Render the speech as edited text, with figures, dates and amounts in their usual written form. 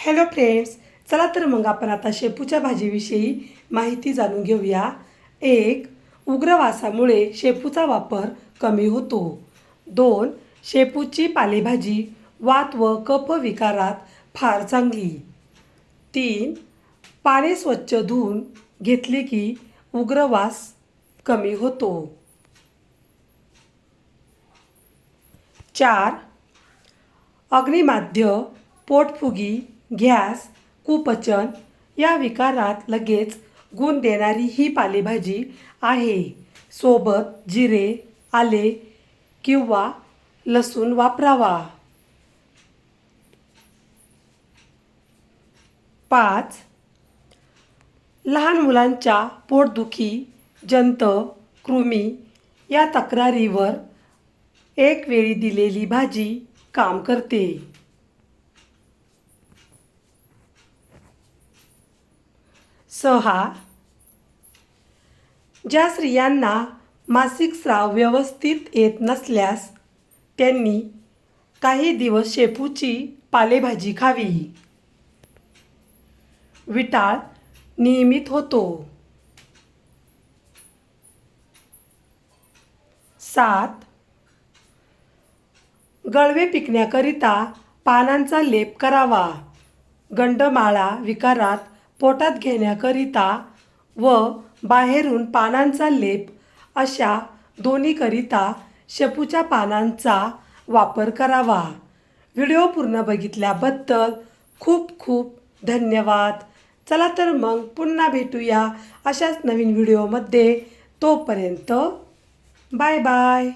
Hello friends, चला तर मग आपण आता शेपूच्या भाजीविषयी माहिती जाणून घेऊया. 1. उग्र वासामुळे शेपूचा वापर कमी होतो. 2. शेपूची पालेभाजी वात व कफ विकारात फार चांगली. 3. पाने स्वच्छ धुवून घेतले की उग्र वास कमी होतो. 4. अग्निमाद्य, पोटफुगी, गॅस, कुपचन या विकारात लगेच गुण देणारी ही पालेभाजी आहे. सोबत जिरे, आले किंवा लसूण वापरावा. 5. लहान मुलांच्या पोटदुखी, जंत, कृमी या तक्रारीवर एक वेळी दिलेली भाजी काम करते. 6. ज्या स्त्रियांना मासिक स्राव व्यवस्थित येत नसल्यास त्यांनी काही दिवस शेपूची पालेभाजी खावी. विटाळ नियमित होतो. 7. गळवे पिकण्याकरिता पानांचा लेप करावा. गंडमाळा विकारात पोटात घेण्याकरिता व बाहेरून पानांचा लेप अशा दोन्हीकरिता शेपूच्या पानांचा वापर करावा. व्हिडिओ पूर्ण बघितल्याबद्दल खूप खूप धन्यवाद. चला तर मग पुन्हा भेटूया अशाच नवीन व्हिडिओमध्ये. तोपर्यंत बाय बाय.